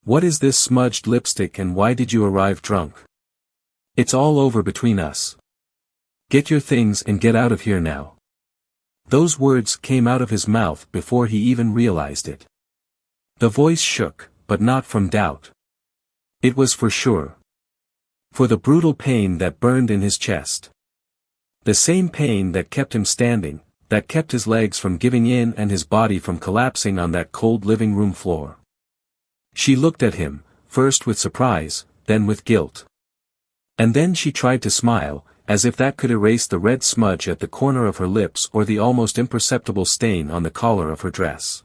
What is this smudged lipstick and why did you arrive drunk? It's all over between us. Get your things and get out of here now. Those words came out of his mouth before he even realized it. The voice shook, but not from doubt. It was for sure. For the brutal pain that burned in his chest. The same pain that kept him standing, that kept his legs from giving in and his body from collapsing on that cold living room floor. She looked at him, first with surprise, then with guilt. And then she tried to smile, as if that could erase the red smudge at the corner of her lips or the almost imperceptible stain on the collar of her dress.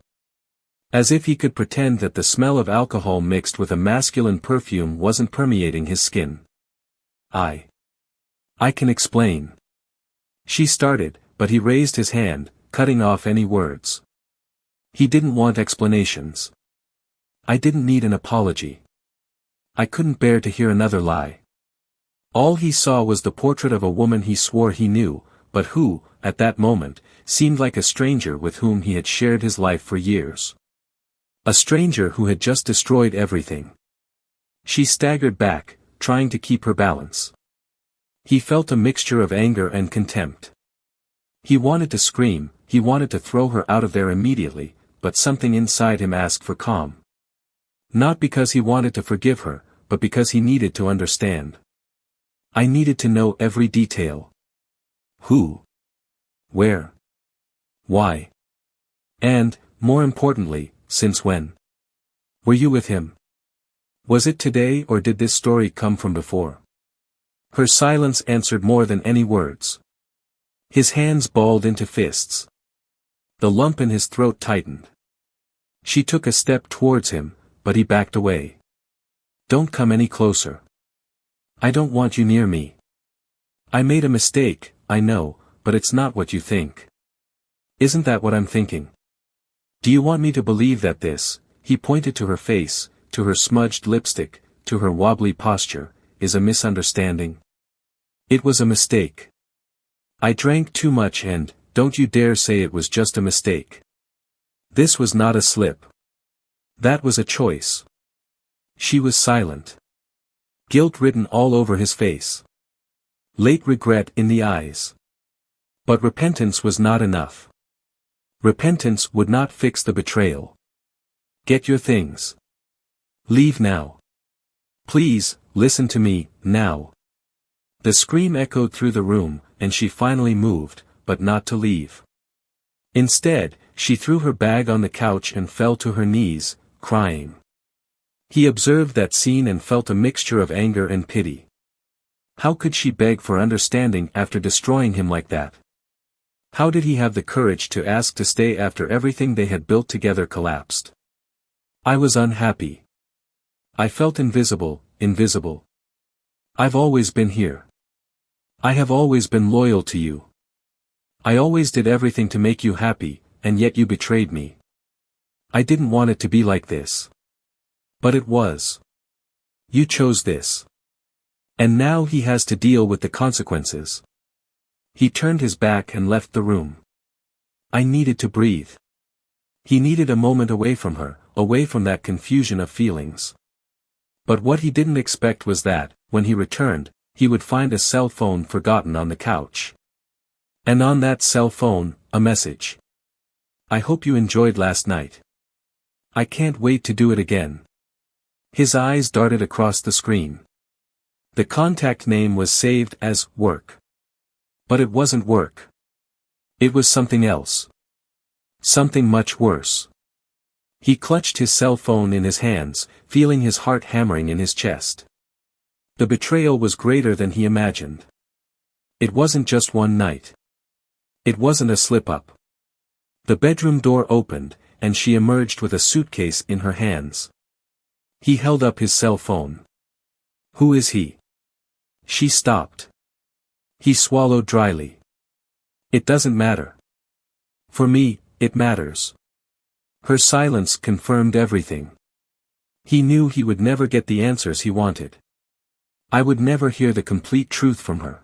As if he could pretend that the smell of alcohol mixed with a masculine perfume wasn't permeating his skin. I can explain. She started, but he raised his hand, cutting off any words. He didn't want explanations. I didn't need an apology. I couldn't bear to hear another lie. All he saw was the portrait of a woman he swore he knew, but who, at that moment, seemed like a stranger with whom he had shared his life for years. A stranger who had just destroyed everything. She staggered back, trying to keep her balance. He felt a mixture of anger and contempt. He wanted to scream, he wanted to throw her out of there immediately, but something inside him asked for calm. Not because he wanted to forgive her, but because he needed to understand. I needed to know every detail. Who? Where? Why? And, more importantly, since when? Were you with him? Was it today or did this story come from before? Her silence answered more than any words. His hands balled into fists. The lump in his throat tightened. She took a step towards him, but he backed away. Don't come any closer. I don't want you near me. I made a mistake, I know, but it's not what you think. Isn't that what I'm thinking? Do you want me to believe that this, he pointed to her face, to her smudged lipstick, to her wobbly posture, is a misunderstanding? It was a mistake. I drank too much and, don't you dare say it was just a mistake. This was not a slip. That was a choice. She was silent. Guilt written all over his face. Late regret in the eyes. But repentance was not enough. Repentance would not fix the betrayal. Get your things. Leave now. Please, listen to me, now. The scream echoed through the room, and she finally moved, but not to leave. Instead, she threw her bag on the couch and fell to her knees, crying. He observed that scene and felt a mixture of anger and pity. How could she beg for understanding after destroying him like that? How did he have the courage to ask to stay after everything they had built together collapsed? I was unhappy. I felt invisible. I've always been here. I have always been loyal to you. I always did everything to make you happy, and yet you betrayed me. I didn't want it to be like this. But it was. You chose this. And now he has to deal with the consequences. He turned his back and left the room. I needed to breathe. He needed a moment away from her, away from that confusion of feelings. But what he didn't expect was that, when he returned, he would find a cell phone forgotten on the couch. And on that cell phone, a message. I hope you enjoyed last night. I can't wait to do it again. His eyes darted across the screen. The contact name was saved as work. But it wasn't work. It was something else. Something much worse. He clutched his cell phone in his hands, feeling his heart hammering in his chest. The betrayal was greater than he imagined. It wasn't just one night. It wasn't a slip-up. The bedroom door opened, and she emerged with a suitcase in her hands. He held up his cell phone. Who is he? She stopped. He swallowed dryly. It doesn't matter. For me, it matters. Her silence confirmed everything. He knew he would never get the answers he wanted. I would never hear the complete truth from her.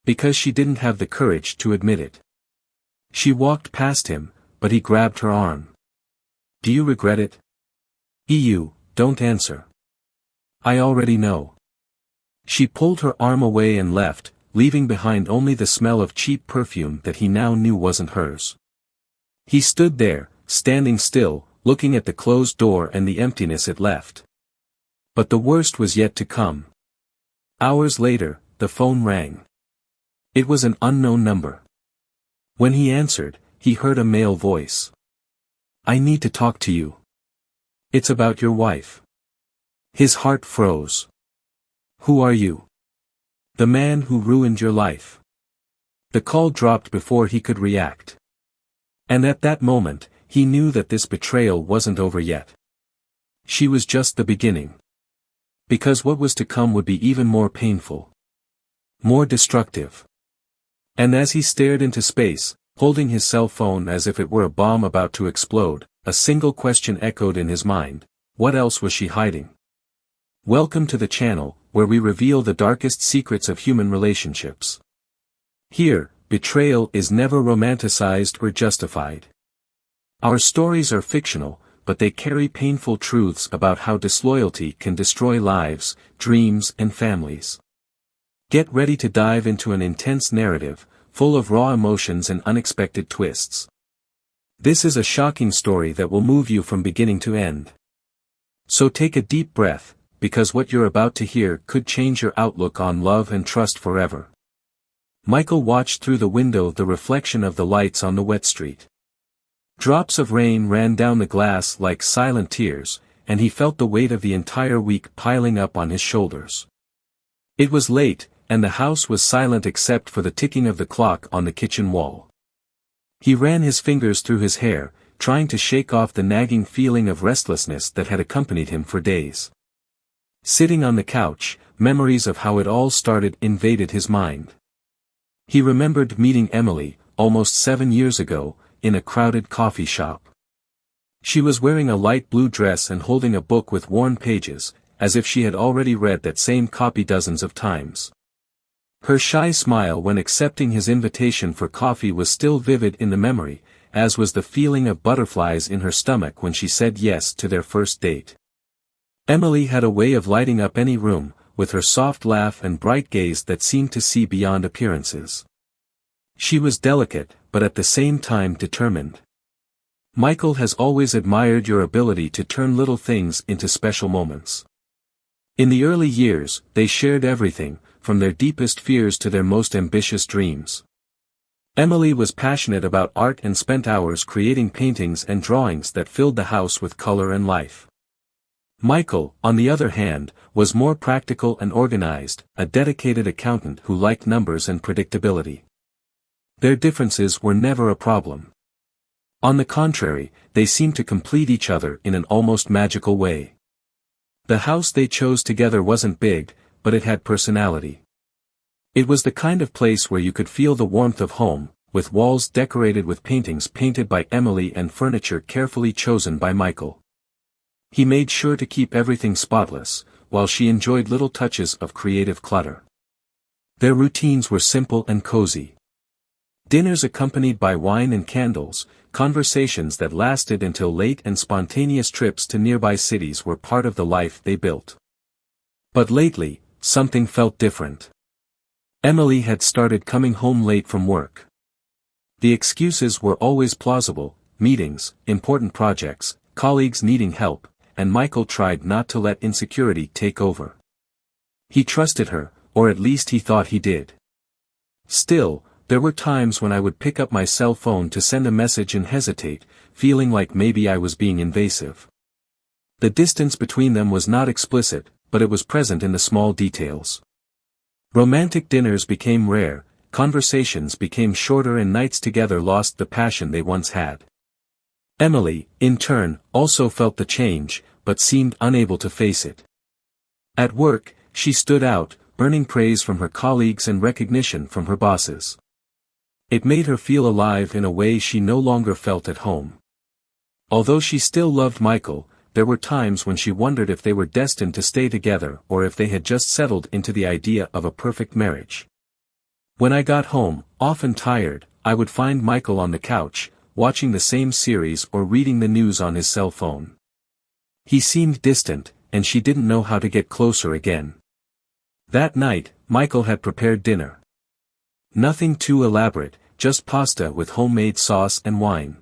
Because she didn't have the courage to admit it. She walked past him, but he grabbed her arm. Do you regret it? don't answer. I already know. She pulled her arm away and left, leaving behind only the smell of cheap perfume that he now knew wasn't hers. He stood there, standing still, looking at the closed door and the emptiness it left. But the worst was yet to come. Hours later, the phone rang. It was an unknown number. When he answered, he heard a male voice. I need to talk to you. It's about your wife. His heart froze. Who are you? The man who ruined your life. The call dropped before he could react. And at that moment, he knew that this betrayal wasn't over yet. She was just the beginning. Because what was to come would be even more painful. More destructive. And as he stared into space, holding his cell phone as if it were a bomb about to explode, a single question echoed in his mind: what else was she hiding? Welcome to the channel, where we reveal the darkest secrets of human relationships. Here, betrayal is never romanticized or justified. Our stories are fictional, but they carry painful truths about how disloyalty can destroy lives, dreams, and families. Get ready to dive into an intense narrative, full of raw emotions and unexpected twists. This is a shocking story that will move you from beginning to end. So take a deep breath, because what you're about to hear could change your outlook on love and trust forever. Michael watched through the window the reflection of the lights on the wet street. Drops of rain ran down the glass like silent tears, and he felt the weight of the entire week piling up on his shoulders. It was late, and the house was silent except for the ticking of the clock on the kitchen wall. He ran his fingers through his hair, trying to shake off the nagging feeling of restlessness that had accompanied him for days. Sitting on the couch, memories of how it all started invaded his mind. He remembered meeting Emily, almost 7 years ago, in a crowded coffee shop. She was wearing a light blue dress and holding a book with worn pages, as if she had already read that same copy dozens of times. Her shy smile when accepting his invitation for coffee was still vivid in the memory, as was the feeling of butterflies in her stomach when she said yes to their first date. Emily had a way of lighting up any room, with her soft laugh and bright gaze that seemed to see beyond appearances. She was delicate, but at the same time determined. Michael has always admired your ability to turn little things into special moments. In the early years, they shared everything, from their deepest fears to their most ambitious dreams. Emily was passionate about art and spent hours creating paintings and drawings that filled the house with color and life. Michael, on the other hand, was more practical and organized, a dedicated accountant who liked numbers and predictability. Their differences were never a problem. On the contrary, they seemed to complete each other in an almost magical way. The house they chose together wasn't big, but it had personality. It was the kind of place where you could feel the warmth of home, with walls decorated with paintings painted by Emily and furniture carefully chosen by Michael. He made sure to keep everything spotless, while she enjoyed little touches of creative clutter. Their routines were simple and cozy. Dinners accompanied by wine and candles, conversations that lasted until late, and spontaneous trips to nearby cities were part of the life they built. But lately, something felt different. Emily had started coming home late from work. The excuses were always plausible: meetings, important projects, colleagues needing help, and Michael tried not to let insecurity take over. He trusted her, or at least he thought he did. Still, there were times when I would pick up my cell phone to send a message and hesitate, feeling like maybe I was being invasive. The distance between them was not explicit, but it was present in the small details. Romantic dinners became rare, conversations became shorter, and nights together lost the passion they once had. Emily, in turn, also felt the change, but seemed unable to face it. At work, she stood out, earning praise from her colleagues and recognition from her bosses. It made her feel alive in a way she no longer felt at home. Although she still loved Michael, there were times when she wondered if they were destined to stay together or if they had just settled into the idea of a perfect marriage. When I got home, often tired, I would find Michael on the couch, watching the same series or reading the news on his cell phone. He seemed distant, and she didn't know how to get closer again. That night, Michael had prepared dinner. Nothing too elaborate, just pasta with homemade sauce and wine.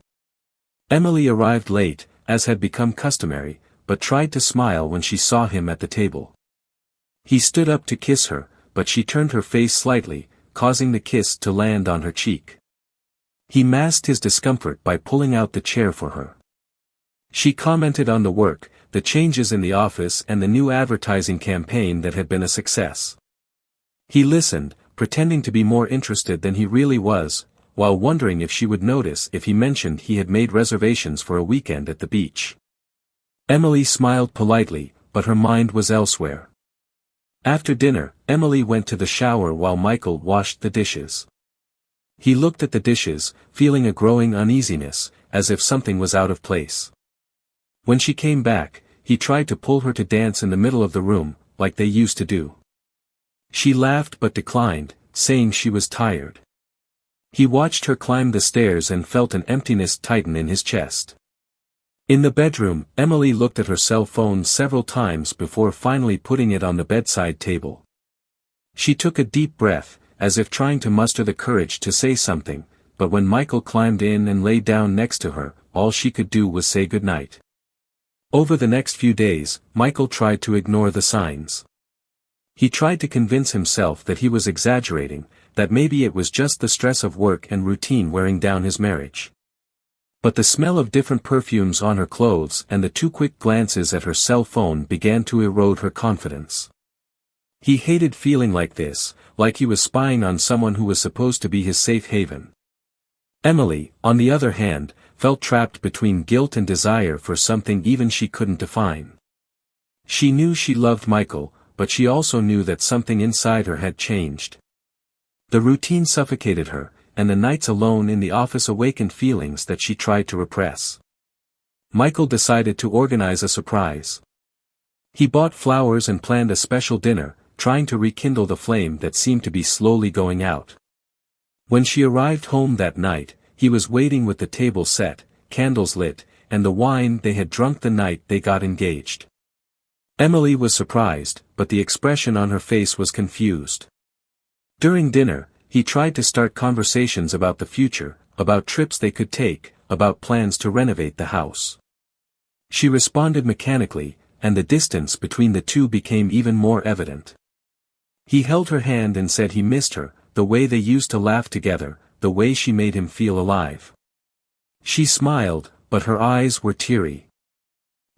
Emily arrived late, as had become customary, but tried to smile when she saw him at the table. He stood up to kiss her, but she turned her face slightly, causing the kiss to land on her cheek. He masked his discomfort by pulling out the chair for her. She commented on the work, the changes in the office and the new advertising campaign that had been a success. He listened, pretending to be more interested than he really was, while wondering if she would notice if he mentioned he had made reservations for a weekend at the beach. Emily smiled politely, but her mind was elsewhere. After dinner, Emily went to the shower while Michael washed the dishes. He looked at the dishes, feeling a growing uneasiness, as if something was out of place. When she came back, he tried to pull her to dance in the middle of the room, like they used to do. She laughed but declined, saying she was tired. He watched her climb the stairs and felt an emptiness tighten in his chest. In the bedroom, Emily looked at her cell phone several times before finally putting it on the bedside table. She took a deep breath, as if trying to muster the courage to say something, but when Michael climbed in and lay down next to her, all she could do was say goodnight. Over the next few days, Michael tried to ignore the signs. He tried to convince himself that he was exaggerating, that maybe it was just the stress of work and routine wearing down his marriage. But the smell of different perfumes on her clothes and the too quick glances at her cell phone began to erode her confidence. He hated feeling like this, like he was spying on someone who was supposed to be his safe haven. Emily, on the other hand, felt trapped between guilt and desire for something even she couldn't define. She knew she loved Michael, but she also knew that something inside her had changed. The routine suffocated her, and the nights alone in the office awakened feelings that she tried to repress. Michael decided to organize a surprise. He bought flowers and planned a special dinner, trying to rekindle the flame that seemed to be slowly going out. When she arrived home that night, he was waiting with the table set, candles lit, and the wine they had drunk the night they got engaged. Emily was surprised, but the expression on her face was confused. During dinner, he tried to start conversations about the future, about trips they could take, about plans to renovate the house. She responded mechanically, and the distance between the two became even more evident. He held her hand and said he missed her, the way they used to laugh together, the way she made him feel alive. She smiled, but her eyes were teary.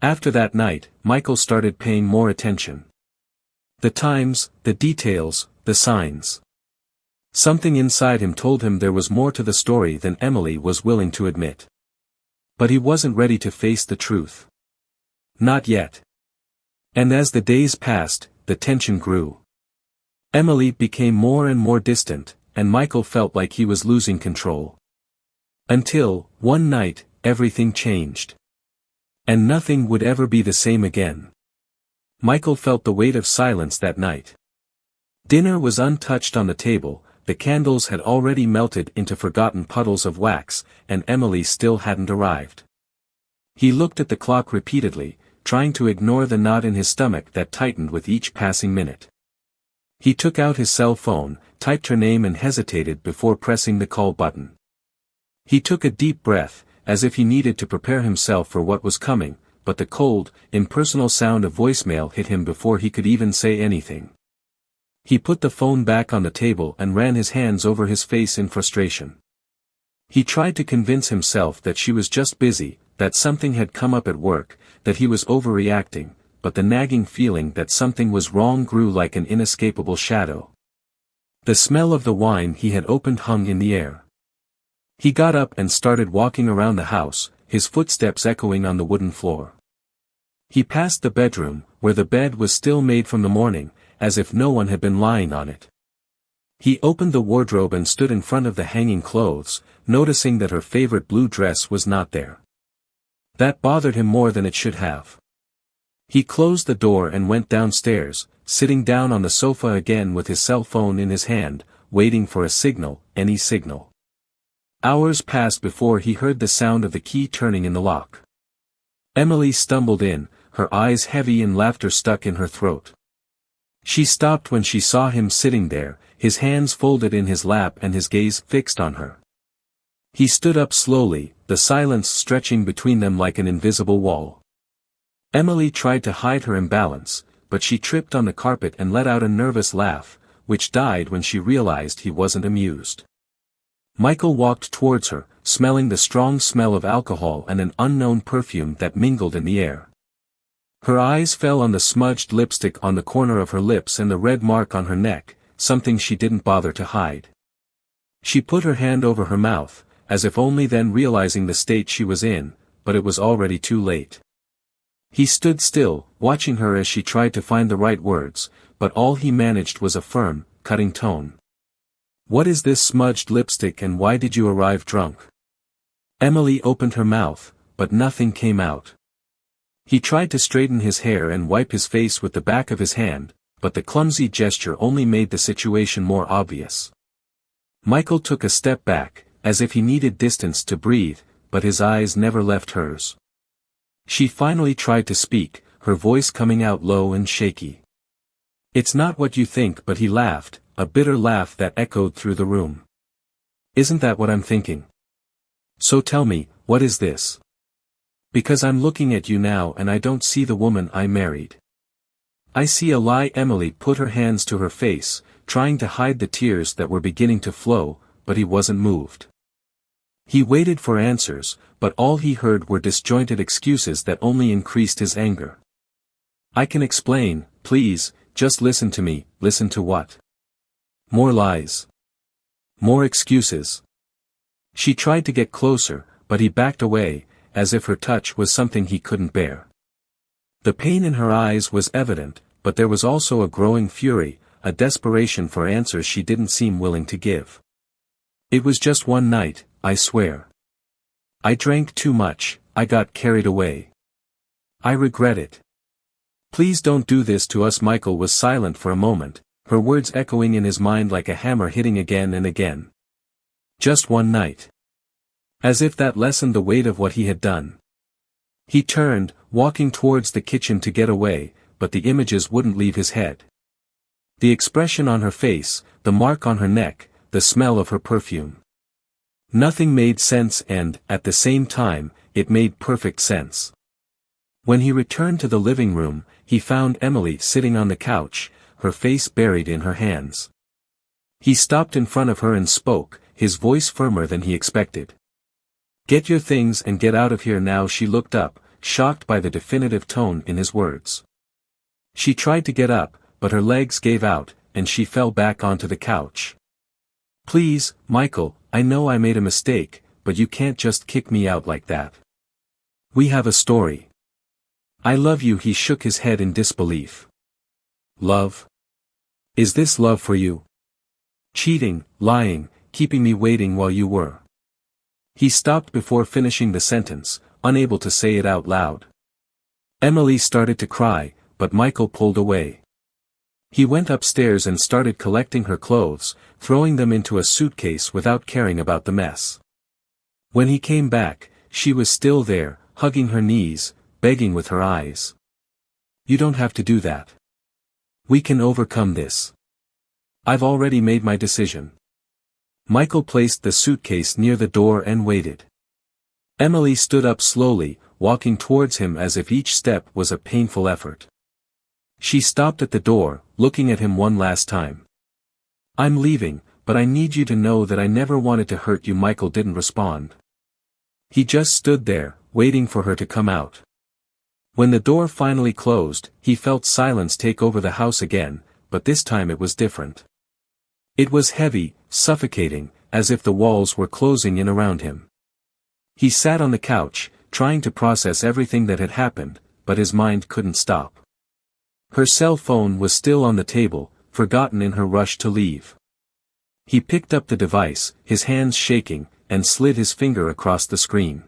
After that night, Michael started paying more attention. The times, the details, the signs. Something inside him told him there was more to the story than Emily was willing to admit. But he wasn't ready to face the truth. Not yet. And as the days passed, the tension grew. Emily became more and more distant, and Michael felt like he was losing control. Until, one night, everything changed. And nothing would ever be the same again. Michael felt the weight of silence that night. Dinner was untouched on the table, the candles had already melted into forgotten puddles of wax, and Emily still hadn't arrived. He looked at the clock repeatedly, trying to ignore the knot in his stomach that tightened with each passing minute. He took out his cell phone, typed her name and hesitated before pressing the call button. He took a deep breath, as if he needed to prepare himself for what was coming, but the cold, impersonal sound of voicemail hit him before he could even say anything. He put the phone back on the table and ran his hands over his face in frustration. He tried to convince himself that she was just busy, that something had come up at work, that he was overreacting, but the nagging feeling that something was wrong grew like an inescapable shadow. The smell of the wine he had opened hung in the air. He got up and started walking around the house, his footsteps echoing on the wooden floor. He passed the bedroom, where the bed was still made from the morning, as if no one had been lying on it. He opened the wardrobe and stood in front of the hanging clothes, noticing that her favorite blue dress was not there. That bothered him more than it should have. He closed the door and went downstairs, sitting down on the sofa again with his cell phone in his hand, waiting for a signal, any signal. Hours passed before he heard the sound of the key turning in the lock. Emily stumbled in, her eyes heavy and laughter stuck in her throat. She stopped when she saw him sitting there, his hands folded in his lap and his gaze fixed on her. He stood up slowly, the silence stretching between them like an invisible wall. Emily tried to hide her imbalance, but she tripped on the carpet and let out a nervous laugh, which died when she realized he wasn't amused. Michael walked towards her, smelling the strong smell of alcohol and an unknown perfume that mingled in the air. Her eyes fell on the smudged lipstick on the corner of her lips and the red mark on her neck, something she didn't bother to hide. She put her hand over her mouth, as if only then realizing the state she was in, but it was already too late. He stood still, watching her as she tried to find the right words, but all he managed was a firm, cutting tone. "What is this smudged lipstick and why did you arrive drunk?" Emily opened her mouth, but nothing came out. He tried to straighten his hair and wipe his face with the back of his hand, but the clumsy gesture only made the situation more obvious. Michael took a step back, as if he needed distance to breathe, but his eyes never left hers. She finally tried to speak, her voice coming out low and shaky. "It's not what you think," but he laughed, a bitter laugh that echoed through the room. "Isn't that what I'm thinking? So tell me, what is this? Because I'm looking at you now and I don't see the woman I married. I see a lie." Emily put her hands to her face, trying to hide the tears that were beginning to flow, but he wasn't moved. He waited for answers, but all he heard were disjointed excuses that only increased his anger. "I can explain, please, just listen to me." "Listen to what?" "More lies. More excuses." She tried to get closer, but he backed away, as if her touch was something he couldn't bear. The pain in her eyes was evident, but there was also a growing fury, a desperation for answers she didn't seem willing to give. "It was just one night, I swear. I drank too much, I got carried away. I regret it. Please don't do this to us." Michael was silent for a moment, her words echoing in his mind like a hammer hitting again and again. Just one night. As if that lessened the weight of what he had done. He turned, walking towards the kitchen to get away, but the images wouldn't leave his head. The expression on her face, the mark on her neck, the smell of her perfume. Nothing made sense and, at the same time, it made perfect sense. When he returned to the living room, he found Emily sitting on the couch, her face buried in her hands. He stopped in front of her and spoke, his voice firmer than he expected. "Get your things and get out of here now." She looked up, shocked by the definitive tone in his words. She tried to get up, but her legs gave out, and she fell back onto the couch. "Please, Michael, I know I made a mistake, but you can't just kick me out like that. We have a story. I love you." He shook his head in disbelief. "Love? Is this love for you? Cheating, lying, keeping me waiting while you were." He stopped before finishing the sentence, unable to say it out loud. Emily started to cry, but Michael pulled away. He went upstairs and started collecting her clothes, throwing them into a suitcase without caring about the mess. When he came back, she was still there, hugging her knees, begging with her eyes. "You don't have to do that. We can overcome this. I've already made my decision." Michael placed the suitcase near the door and waited. Emily stood up slowly, walking towards him as if each step was a painful effort. She stopped at the door, looking at him one last time. "I'm leaving, but I need you to know that I never wanted to hurt you." Michael didn't respond. He just stood there, waiting for her to come out. When the door finally closed, he felt silence take over the house again, but this time it was different. It was heavy, suffocating, as if the walls were closing in around him. He sat on the couch, trying to process everything that had happened, but his mind couldn't stop. Her cell phone was still on the table, forgotten in her rush to leave. He picked up the device, his hands shaking, and slid his finger across the screen.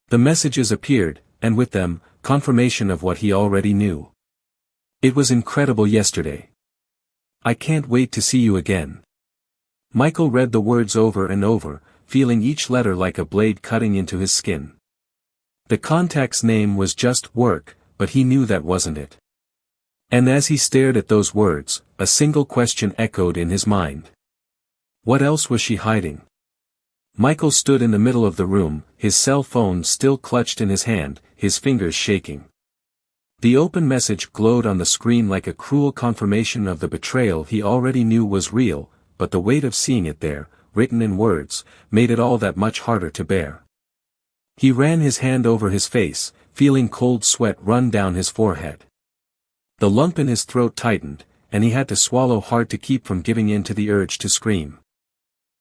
The messages appeared, and with them, confirmation of what he already knew. "It was incredible yesterday. I can't wait to see you again." Michael read the words over and over, feeling each letter like a blade cutting into his skin. The contact's name was just "Work," but he knew that wasn't it. And as he stared at those words, a single question echoed in his mind. What else was she hiding? Michael stood in the middle of the room, his cell phone still clutched in his hand, his fingers shaking. The open message glowed on the screen like a cruel confirmation of the betrayal he already knew was real, but the weight of seeing it there, written in words, made it all that much harder to bear. He ran his hand over his face, feeling cold sweat run down his forehead. The lump in his throat tightened, and he had to swallow hard to keep from giving in to the urge to scream.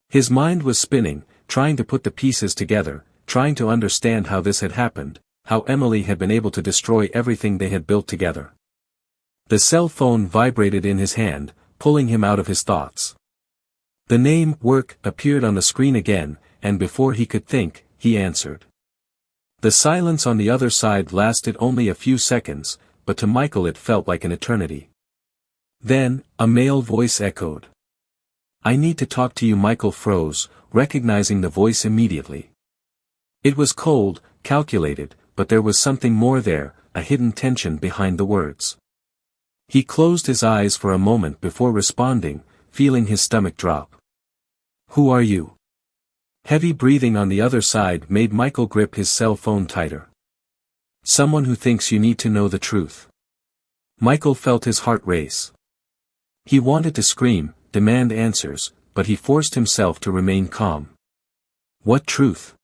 His mind was spinning, trying to put the pieces together, trying to understand how this had happened, how Emily had been able to destroy everything they had built together. The cell phone vibrated in his hand, pulling him out of his thoughts. The name, work, appeared on the screen again, and before he could think, he answered. The silence on the other side lasted only a few seconds, but to Michael it felt like an eternity. Then, a male voice echoed. I need to talk to you. Michael froze, recognizing the voice immediately. It was cold, calculated, but there was something more there, a hidden tension behind the words. He closed his eyes for a moment before responding, feeling his stomach drop. Who are you? Heavy breathing on the other side made Michael grip his cell phone tighter. Someone who thinks you need to know the truth. Michael felt his heart race. He wanted to scream, demand answers, but he forced himself to remain calm. What truth?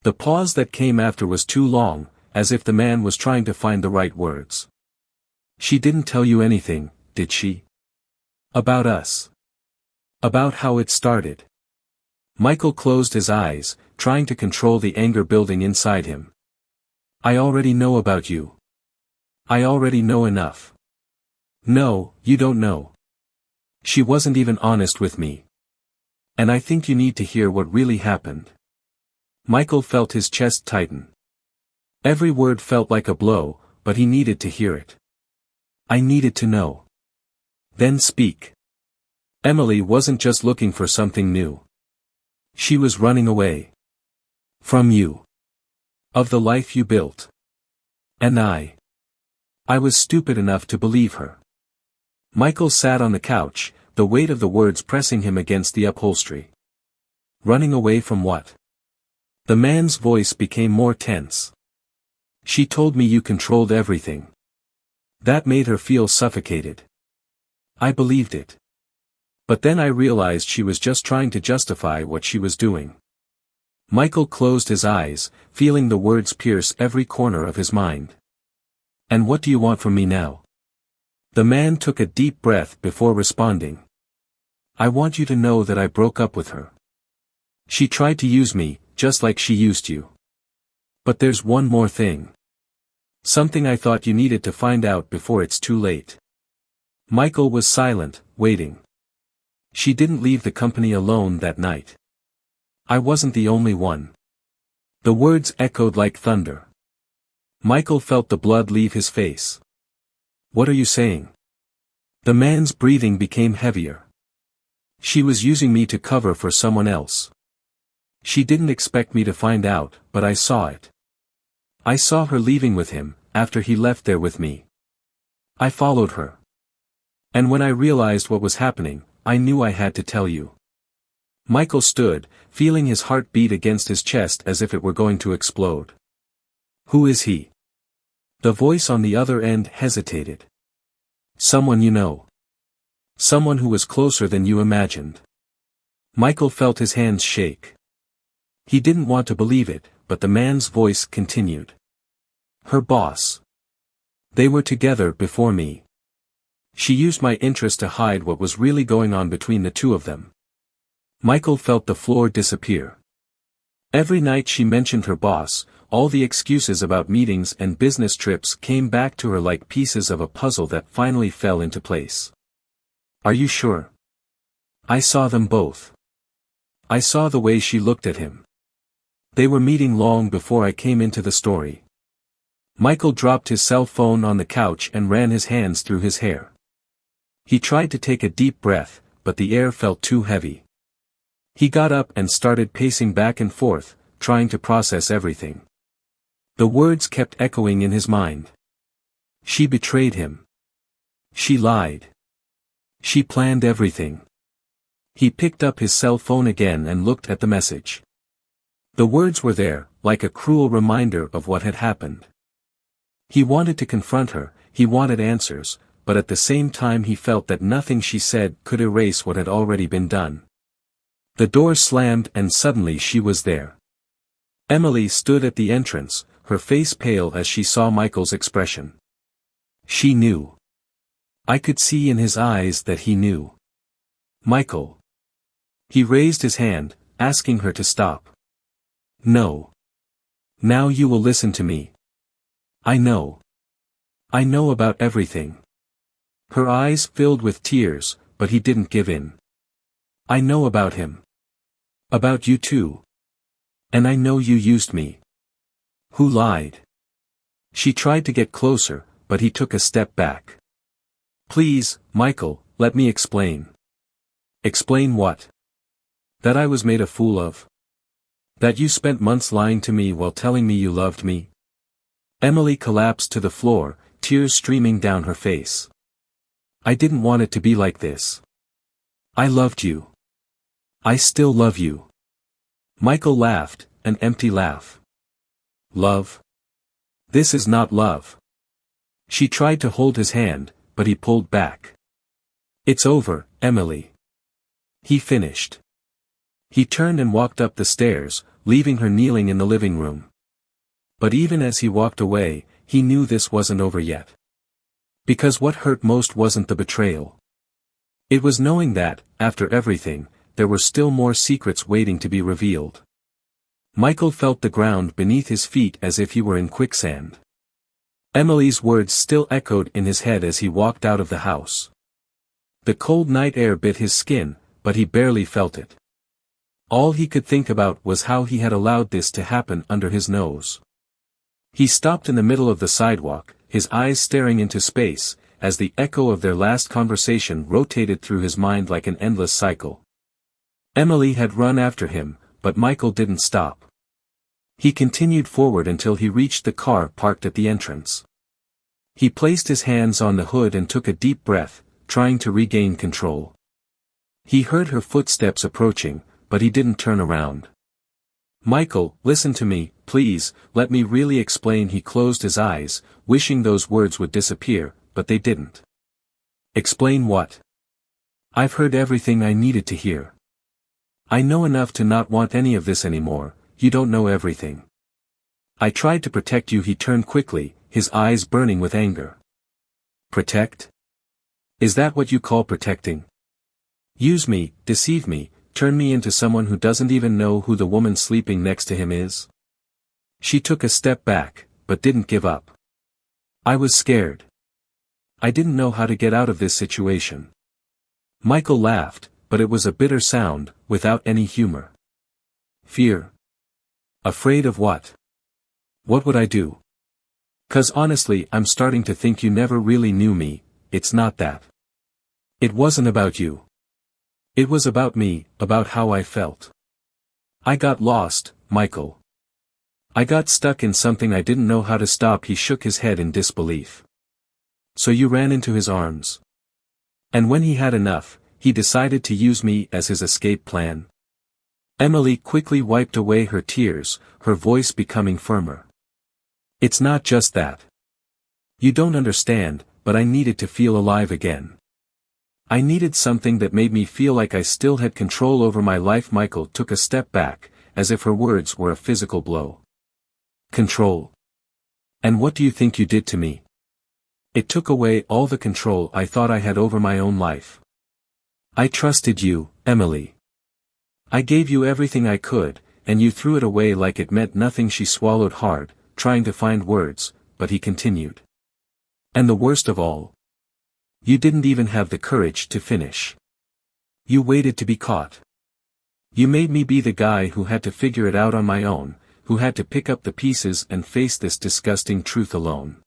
The pause that came after was too long, as if the man was trying to find the right words. She didn't tell you anything, did she? About us. About how it started. Michael closed his eyes, trying to control the anger building inside him. I already know about you. I already know enough. No, you don't know. She wasn't even honest with me. And I think you need to hear what really happened. Michael felt his chest tighten. Every word felt like a blow, but he needed to hear it. I needed to know. Then speak. Emily wasn't just looking for something new. She was running away. From you. Of the life you built. And I was stupid enough to believe her. Michael sat on the couch, the weight of the words pressing him against the upholstery. Running away from what? The man's voice became more tense. She told me you controlled everything. That made her feel suffocated. I believed it. But then I realized she was just trying to justify what she was doing. Michael closed his eyes, feeling the words pierce every corner of his mind. And what do you want from me now? The man took a deep breath before responding. I want you to know that I broke up with her. She tried to use me, just like she used you. But there's one more thing. Something I thought you needed to find out before it's too late. Michael was silent, waiting. She didn't leave the company alone that night. I wasn't the only one. The words echoed like thunder. Michael felt the blood leave his face. What are you saying? The man's breathing became heavier. She was using me to cover for someone else. She didn't expect me to find out, but I saw it. I saw her leaving with him, after he left there with me. I followed her. And when I realized what was happening, I knew I had to tell you. Michael stood, feeling his heart beat against his chest as if it were going to explode. Who is he? The voice on the other end hesitated. Someone you know. Someone who was closer than you imagined. Michael felt his hands shake. He didn't want to believe it, but the man's voice continued. Her boss. They were together before me. She used my interest to hide what was really going on between the two of them. Michael felt the floor disappear. Every night she mentioned her boss, all the excuses about meetings and business trips came back to her like pieces of a puzzle that finally fell into place. Are you sure? I saw them both. I saw the way she looked at him. They were meeting long before I came into the story. Michael dropped his cell phone on the couch and ran his hands through his hair. He tried to take a deep breath, but the air felt too heavy. He got up and started pacing back and forth, trying to process everything. The words kept echoing in his mind. She betrayed him. She lied. She planned everything. He picked up his cell phone again and looked at the message. The words were there, like a cruel reminder of what had happened. He wanted to confront her, he wanted answers, but at the same time he felt that nothing she said could erase what had already been done. The door slammed and suddenly she was there. Emily stood at the entrance, her face pale as she saw Michael's expression. She knew. I could see in his eyes that he knew. Michael. He raised his hand, asking her to stop. No. Now you will listen to me. I know. I know about everything. Her eyes filled with tears, but he didn't give in. I know about him. About you too. And I know you used me. Who lied? She tried to get closer, but he took a step back. Please, Michael, let me explain. Explain what? That I was made a fool of. That you spent months lying to me while telling me you loved me. Emily collapsed to the floor, tears streaming down her face. I didn't want it to be like this. I loved you. I still love you. Michael laughed, an empty laugh. Love? This is not love. She tried to hold his hand, but he pulled back. It's over, Emily. He finished. He turned and walked up the stairs, leaving her kneeling in the living room. But even as he walked away, he knew this wasn't over yet. Because what hurt most wasn't the betrayal. It was knowing that, after everything, there were still more secrets waiting to be revealed. Michael felt the ground beneath his feet as if he were in quicksand. Emily's words still echoed in his head as he walked out of the house. The cold night air bit his skin, but he barely felt it. All he could think about was how he had allowed this to happen under his nose. He stopped in the middle of the sidewalk, his eyes staring into space, as the echo of their last conversation rotated through his mind like an endless cycle. Emily had run after him, but Michael didn't stop. He continued forward until he reached the car parked at the entrance. He placed his hands on the hood and took a deep breath, trying to regain control. He heard her footsteps approaching, but he didn't turn around. Michael, listen to me, please, let me really explain. He closed his eyes, wishing those words would disappear, but they didn't. Explain what? I've heard everything I needed to hear. I know enough to not want any of this anymore. You don't know everything. I tried to protect you. He turned quickly, his eyes burning with anger. Protect? Is that what you call protecting? Use me, deceive me, turn me into someone who doesn't even know who the woman sleeping next to him is? She took a step back, but didn't give up. I was scared. I didn't know how to get out of this situation. Michael laughed, but it was a bitter sound, without any humor. Fear. Afraid of what? What would I do? 'Cause honestly, I'm starting to think you never really knew me. It's not that. It wasn't about you. It was about me, about how I felt. I got lost, Michael. I got stuck in something I didn't know how to stop. He shook his head in disbelief. So you ran into his arms. And when he had enough, he decided to use me as his escape plan. Emily quickly wiped away her tears, her voice becoming firmer. It's not just that. You don't understand, but I needed to feel alive again. I needed something that made me feel like I still had control over my life. Michael took a step back, as if her words were a physical blow. Control. And what do you think you did to me? It took away all the control I thought I had over my own life. I trusted you, Emily. I gave you everything I could, and you threw it away like it meant nothing. She swallowed hard, trying to find words, but he continued. And the worst of all, you didn't even have the courage to finish. You waited to be caught. You made me be the guy who had to figure it out on my own, who had to pick up the pieces and face this disgusting truth alone.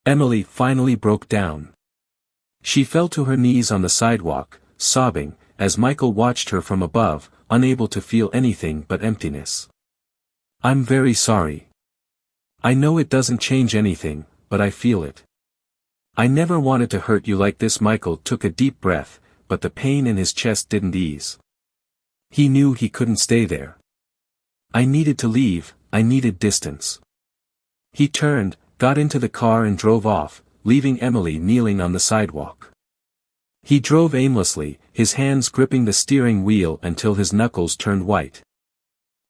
Emily finally broke down. She fell to her knees on the sidewalk, sobbing, as Michael watched her from above, unable to feel anything but emptiness. I'm very sorry. I know it doesn't change anything, but I feel it. I never wanted to hurt you like this. Michael took a deep breath, but the pain in his chest didn't ease. He knew he couldn't stay there. I needed to leave, I needed distance. He turned, got into the car and drove off, leaving Emily kneeling on the sidewalk. He drove aimlessly, his hands gripping the steering wheel until his knuckles turned white.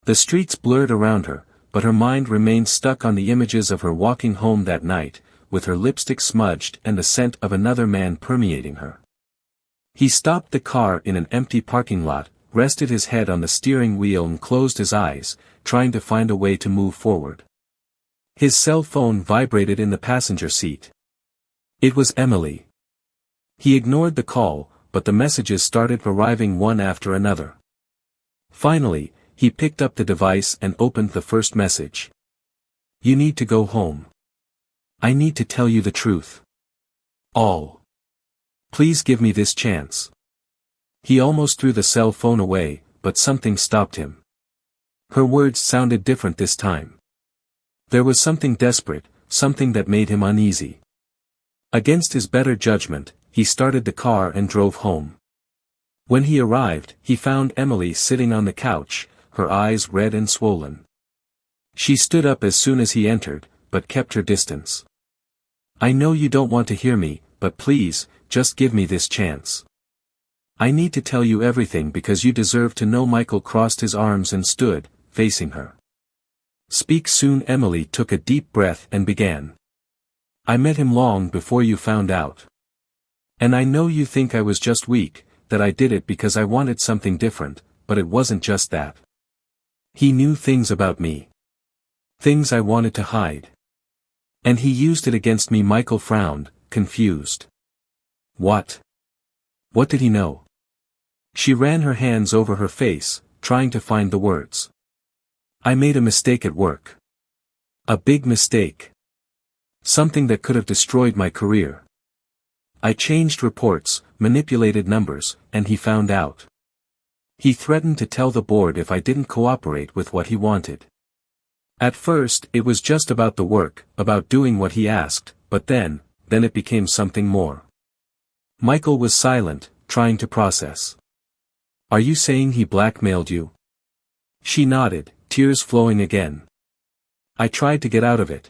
The streets blurred around her, but her mind remained stuck on the images of her walking home that night, with her lipstick smudged and the scent of another man permeating her. He stopped the car in an empty parking lot, rested his head on the steering wheel and closed his eyes, trying to find a way to move forward. His cell phone vibrated in the passenger seat. It was Emily. He ignored the call, but the messages started arriving one after another. Finally, he picked up the device and opened the first message. You need to go home. I need to tell you the truth. All. Please give me this chance. He almost threw the cell phone away, but something stopped him. Her words sounded different this time. There was something desperate, something that made him uneasy. Against his better judgment, he started the car and drove home. When he arrived, he found Emily sitting on the couch, her eyes red and swollen. She stood up as soon as he entered, but kept her distance. I know you don't want to hear me, but please, just give me this chance. I need to tell you everything because you deserve to know. Michael crossed his arms and stood, facing her. Speak soon. Emily took a deep breath and began. I met him long before you found out. And I know you think I was just weak, that I did it because I wanted something different, but it wasn't just that. He knew things about me. Things I wanted to hide. And he used it against me. Michael frowned, confused. What? What did he know? She ran her hands over her face, trying to find the words. I made a mistake at work. A big mistake. Something that could have destroyed my career. I changed reports, manipulated numbers, and he found out. He threatened to tell the board if I didn't cooperate with what he wanted. At first, it was just about the work, about doing what he asked, but then it became something more. Michael was silent, trying to process. Are you saying he blackmailed you? She nodded, tears flowing again. I tried to get out of it.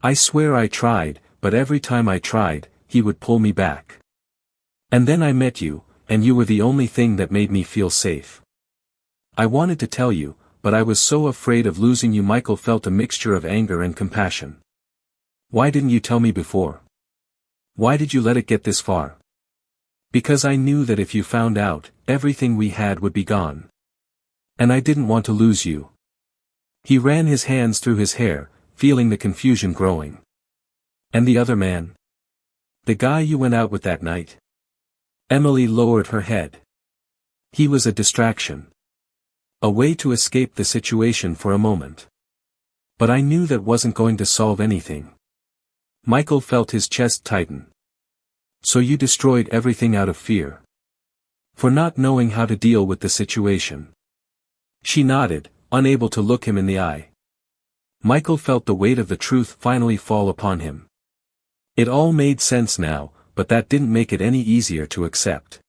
I swear I tried, but every time I tried, he would pull me back. And then I met you, and you were the only thing that made me feel safe. I wanted to tell you, but I was so afraid of losing you. Michael felt a mixture of anger and compassion. Why didn't you tell me before? Why did you let it get this far? Because I knew that if you found out, everything we had would be gone. And I didn't want to lose you. He ran his hands through his hair, feeling the confusion growing. And the other man? The guy you went out with that night? Emily lowered her head. He was a distraction. A way to escape the situation for a moment. But I knew that wasn't going to solve anything. Michael felt his chest tighten. So you destroyed everything out of fear. For not knowing how to deal with the situation. She nodded, unable to look him in the eye. Michael felt the weight of the truth finally fall upon him. It all made sense now, but that didn't make it any easier to accept.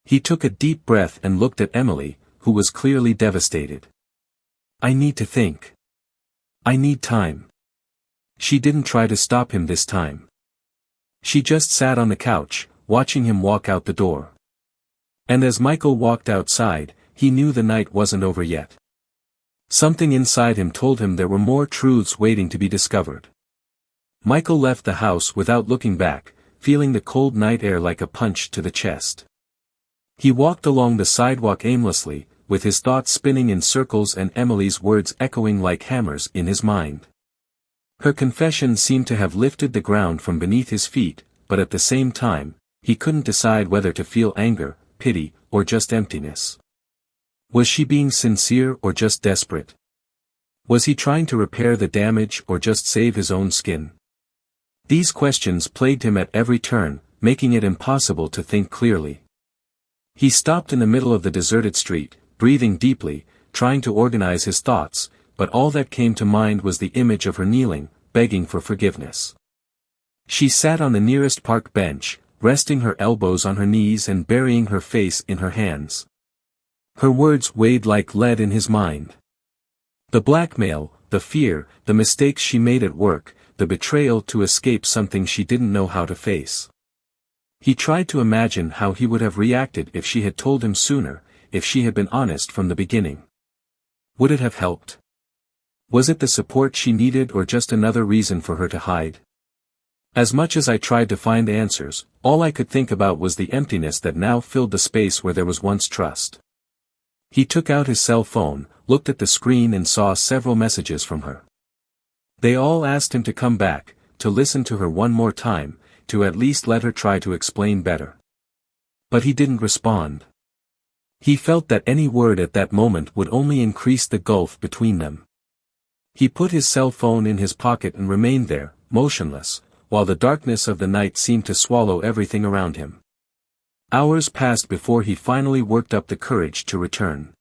He took a deep breath and looked at Emily, who was clearly devastated. I need to think. I need time. She didn't try to stop him this time. She just sat on the couch, watching him walk out the door. And as Michael walked outside, he knew the night wasn't over yet. Something inside him told him there were more truths waiting to be discovered. Michael left the house without looking back, feeling the cold night air like a punch to the chest. He walked along the sidewalk aimlessly, with his thoughts spinning in circles and Emily's words echoing like hammers in his mind. Her confession seemed to have lifted the ground from beneath his feet, but at the same time, he couldn't decide whether to feel anger, pity, or just emptiness. Was she being sincere or just desperate? Was he trying to repair the damage or just save his own skin? These questions plagued him at every turn, making it impossible to think clearly. He stopped in the middle of the deserted street, breathing deeply, trying to organize his thoughts, but all that came to mind was the image of her kneeling, begging for forgiveness. She sat on the nearest park bench, resting her elbows on her knees and burying her face in her hands. Her words weighed like lead in his mind. The blackmail, the fear, the mistakes she made at work, the betrayal to escape something she didn't know how to face. He tried to imagine how he would have reacted if she had told him sooner, if she had been honest from the beginning. Would it have helped? Was it the support she needed or just another reason for her to hide? As much as I tried to find answers, all I could think about was the emptiness that now filled the space where there was once trust. He took out his cell phone, looked at the screen and saw several messages from her. They all asked him to come back, to listen to her one more time, to at least let her try to explain better. But he didn't respond. He felt that any word at that moment would only increase the gulf between them. He put his cell phone in his pocket and remained there, motionless, while the darkness of the night seemed to swallow everything around him. Hours passed before he finally worked up the courage to return.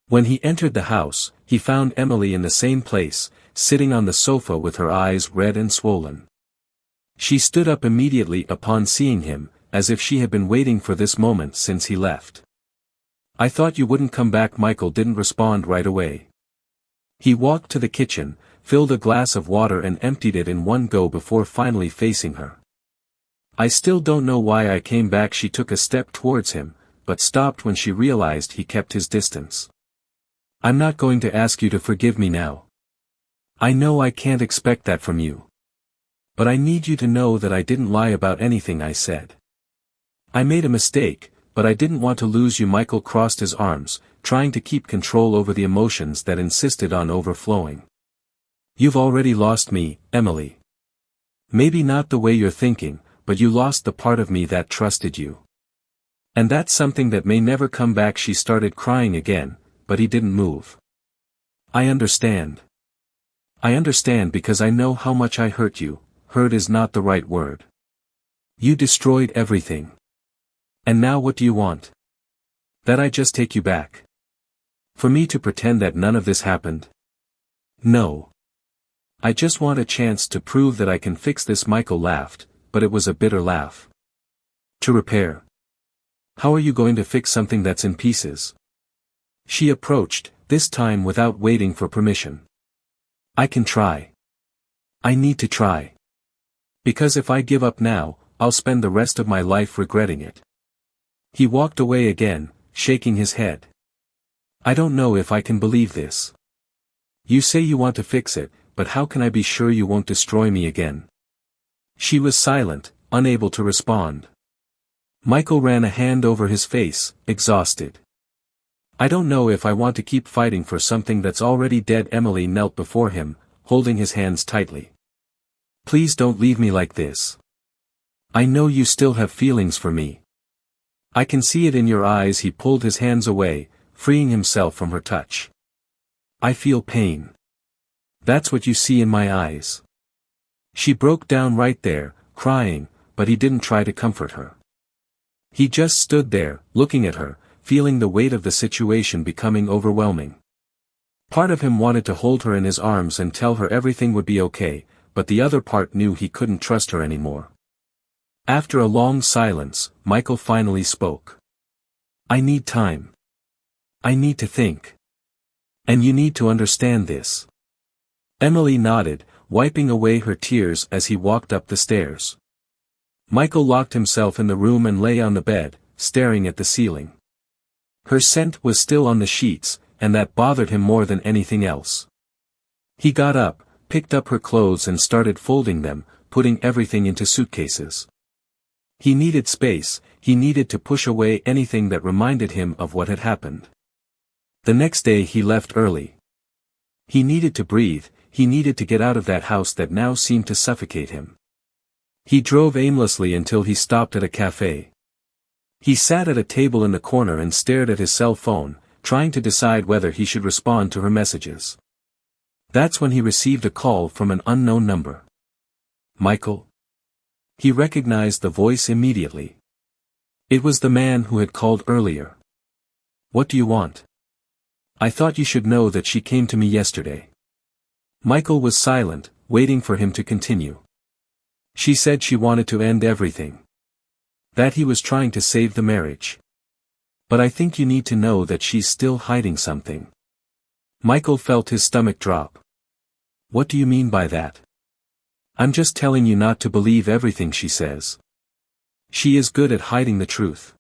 When he entered the house, he found Emily in the same place, sitting on the sofa with her eyes red and swollen. She stood up immediately upon seeing him, as if she had been waiting for this moment since he left. "I thought you wouldn't come back." Michael didn't respond right away. He walked to the kitchen, filled a glass of water and emptied it in one go before finally facing her. "I still don't know why I came back." She took a step towards him, but stopped when she realized he kept his distance. "I'm not going to ask you to forgive me now. I know I can't expect that from you. But I need you to know that I didn't lie about anything I said. I made a mistake, but I didn't want to lose you." Michael crossed his arms, trying to keep control over the emotions that insisted on overflowing. "You've already lost me, Emily. Maybe not the way you're thinking, but you lost the part of me that trusted you. And that's something that may never come back." She started crying again, but he didn't move. "I understand. I understand because I know how much I hurt you." Hurt is not the right word. "You destroyed everything. And now what do you want? That I just take you back? For me to pretend that none of this happened? No. I just want a chance to prove that I can fix this." Michael laughed, but it was a bitter laugh. "To repair? How are you going to fix something that's in pieces?" She approached, this time without waiting for permission. "I can try. I need to try. Because if I give up now, I'll spend the rest of my life regretting it." He walked away again, shaking his head. "I don't know if I can believe this. You say you want to fix it, but how can I be sure you won't destroy me again?" She was silent, unable to respond. Michael ran a hand over his face, exhausted. "I don't know if I want to keep fighting for something that's already dead." Emily knelt before him, holding his hands tightly. "Please don't leave me like this. I know you still have feelings for me. I can see it in your eyes." He pulled his hands away, freeing himself from her touch. "I feel pain. That's what you see in my eyes." She broke down right there, crying, but he didn't try to comfort her. He just stood there, looking at her, feeling the weight of the situation becoming overwhelming. Part of him wanted to hold her in his arms and tell her everything would be okay, but the other part knew he couldn't trust her anymore. After a long silence, Michael finally spoke. "I need time. I need to think. And you need to understand this." Emily nodded, wiping away her tears as he walked up the stairs. Michael locked himself in the room and lay on the bed, staring at the ceiling. Her scent was still on the sheets, and that bothered him more than anything else. He got up, picked up her clothes and started folding them, putting everything into suitcases. He needed space, he needed to push away anything that reminded him of what had happened. The next day he left early. He needed to breathe, he needed to get out of that house that now seemed to suffocate him. He drove aimlessly until he stopped at a cafe. He sat at a table in the corner and stared at his cell phone, trying to decide whether he should respond to her messages. That's when he received a call from an unknown number. "Michael?" He recognized the voice immediately. It was the man who had called earlier. "What do you want?" "I thought you should know that she came to me yesterday." Michael was silent, waiting for him to continue. She said she wanted to end everything. That he was trying to save the marriage. But I think you need to know that she's still hiding something. Michael felt his stomach drop. What do you mean by that? I'm just telling you not to believe everything she says. She is good at hiding the truth.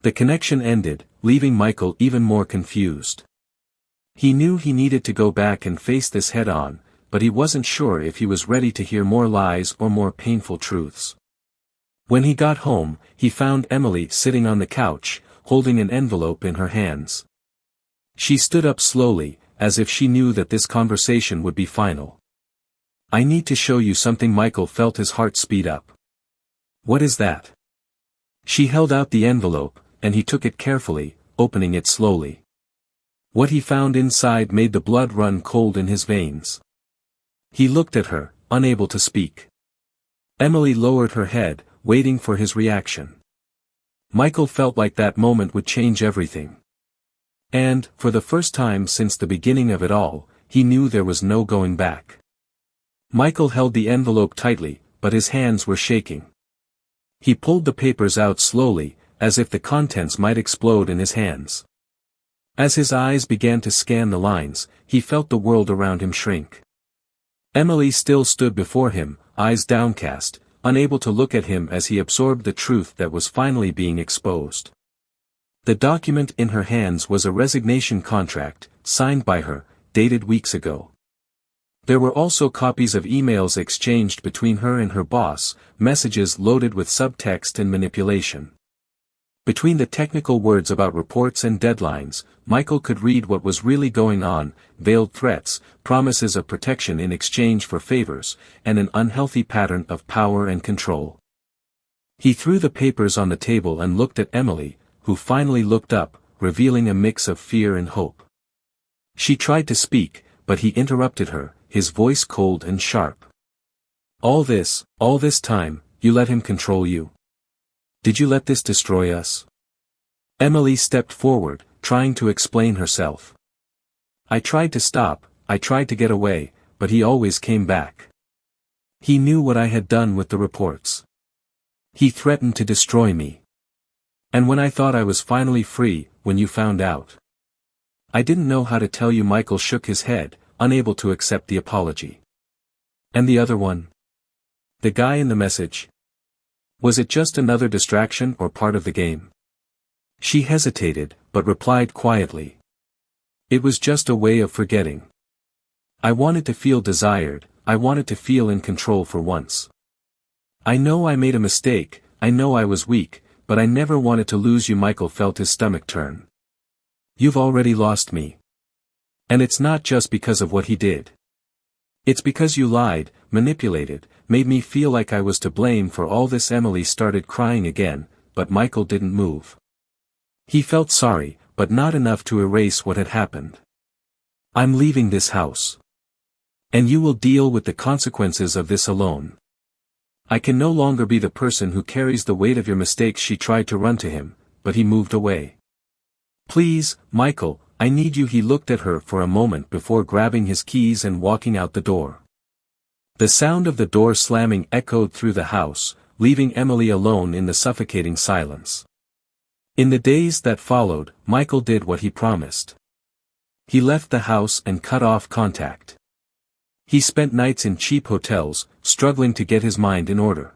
The connection ended, leaving Michael even more confused. He knew he needed to go back and face this head-on, but he wasn't sure if he was ready to hear more lies or more painful truths. When he got home, he found Emily sitting on the couch, holding an envelope in her hands. She stood up slowly, as if she knew that this conversation would be final. I need to show you something. Michael felt his heart speed up. What is that? She held out the envelope, and he took it carefully, opening it slowly. What he found inside made the blood run cold in his veins. He looked at her, unable to speak. Emily lowered her head, waiting for his reaction. Michael felt like that moment would change everything. And, for the first time since the beginning of it all, he knew there was no going back. Michael held the envelope tightly, but his hands were shaking. He pulled the papers out slowly, as if the contents might explode in his hands. As his eyes began to scan the lines, he felt the world around him shrink. Emily still stood before him, eyes downcast, unable to look at him as he absorbed the truth that was finally being exposed. The document in her hands was a resignation contract, signed by her, dated weeks ago. There were also copies of emails exchanged between her and her boss, messages loaded with subtext and manipulation. Between the technical words about reports and deadlines, Michael could read what was really going on: veiled threats, promises of protection in exchange for favors, and an unhealthy pattern of power and control. He threw the papers on the table and looked at Emily, who finally looked up, revealing a mix of fear and hope. She tried to speak, but he interrupted her, his voice cold and sharp. All this time, you let him control you? Did you let this destroy us? Emily stepped forward, trying to explain herself. I tried to stop, I tried to get away, but he always came back. He knew what I had done with the reports. He threatened to destroy me. And when I thought I was finally free, when you found out. I didn't know how to tell you. Michael shook his head, unable to accept the apology. And the other one? The guy in the message? Was it just another distraction or part of the game? She hesitated, but replied quietly. It was just a way of forgetting. I wanted to feel desired, I wanted to feel in control for once. I know I made a mistake, I know I was weak, but I never wanted to lose you. Michael felt his stomach turn. You've already lost me. And it's not just because of what he did. It's because you lied, manipulated, made me feel like I was to blame for all this. Emily started crying again, but Michael didn't move. He felt sorry, but not enough to erase what had happened. I'm leaving this house. And you will deal with the consequences of this alone. I can no longer be the person who carries the weight of your mistakes. She tried to run to him, but he moved away. Please, Michael, I need you. He looked at her for a moment before grabbing his keys and walking out the door. The sound of the door slamming echoed through the house, leaving Emily alone in the suffocating silence. In the days that followed, Michael did what he promised. He left the house and cut off contact. He spent nights in cheap hotels, struggling to get his mind in order.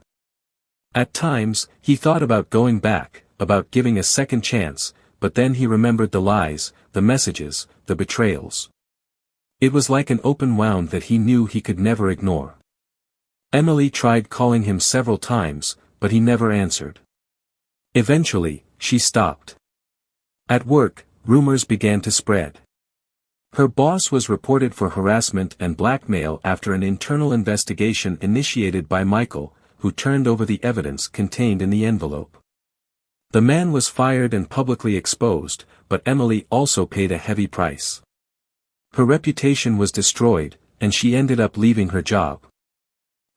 At times, he thought about going back, about giving a second chance, but then he remembered the lies, the messages, the betrayals. It was like an open wound that he knew he could never ignore. Emily tried calling him several times, but he never answered. Eventually, she stopped. At work, rumors began to spread. Her boss was reported for harassment and blackmail after an internal investigation initiated by Michael, who turned over the evidence contained in the envelope. The man was fired and publicly exposed, but Emily also paid a heavy price. Her reputation was destroyed, and she ended up leaving her job.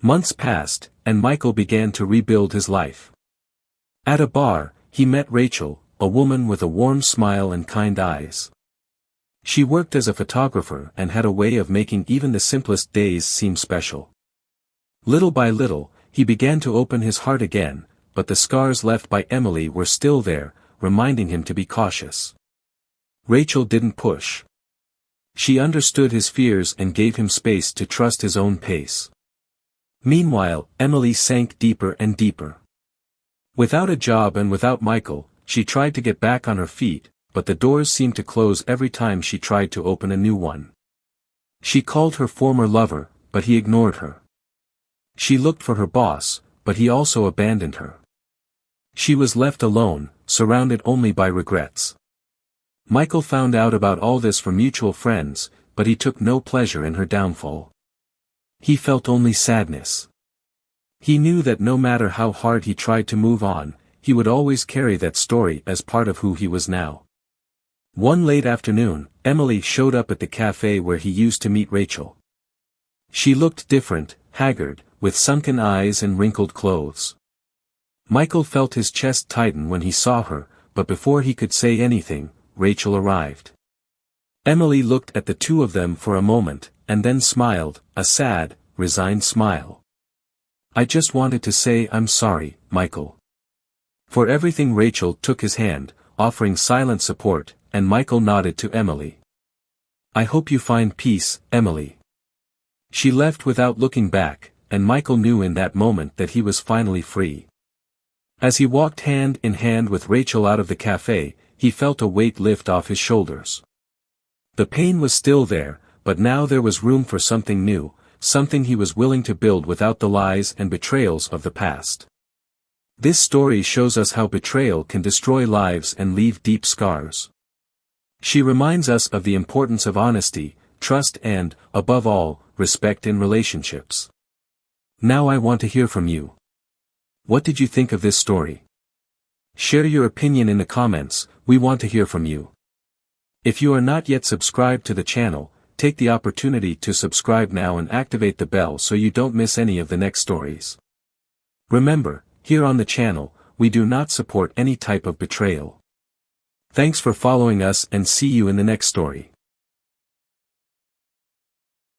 Months passed, and Michael began to rebuild his life. At a bar, he met Rachel, a woman with a warm smile and kind eyes. She worked as a photographer and had a way of making even the simplest days seem special. Little by little, He began to open his heart again, but the scars left by Emily were still there, reminding him to be cautious. Rachel didn't push. She understood his fears and gave him space to trust his own pace. Meanwhile, Emily sank deeper and deeper. Without a job and without Michael, she tried to get back on her feet, but the doors seemed to close every time she tried to open a new one. She called her former lover, but he ignored her. She looked for her boss, but he also abandoned her. She was left alone, surrounded only by regrets. Michael found out about all this from mutual friends, but he took no pleasure in her downfall. He felt only sadness. He knew that no matter how hard he tried to move on, he would always carry that story as part of who he was now. One late afternoon, Emily showed up at the cafe where he used to meet Rachel. She looked different, haggard, with sunken eyes and wrinkled clothes. Michael felt his chest tighten when he saw her, but before he could say anything, Rachel arrived. Emily looked at the two of them for a moment, and then smiled, a sad, resigned smile. "I just wanted to say I'm sorry, Michael." For everything Rachel took his hand, offering silent support, and Michael nodded to Emily. "I hope you find peace, Emily." She left without looking back, and Michael knew in that moment that he was finally free. As he walked hand in hand with Rachel out of the cafe, he felt a weight lift off his shoulders. The pain was still there, but now there was room for something new, something he was willing to build without the lies and betrayals of the past. This story shows us how betrayal can destroy lives and leave deep scars. She reminds us of the importance of honesty, trust and, above all, respect in relationships. Now I want to hear from you. What did you think of this story? Share your opinion in the comments, we want to hear from you. If you are not yet subscribed to the channel, take the opportunity to subscribe now and activate the bell so you don't miss any of the next stories. Remember, here on the channel, we do not support any type of betrayal. Thanks for following us and see you in the next story.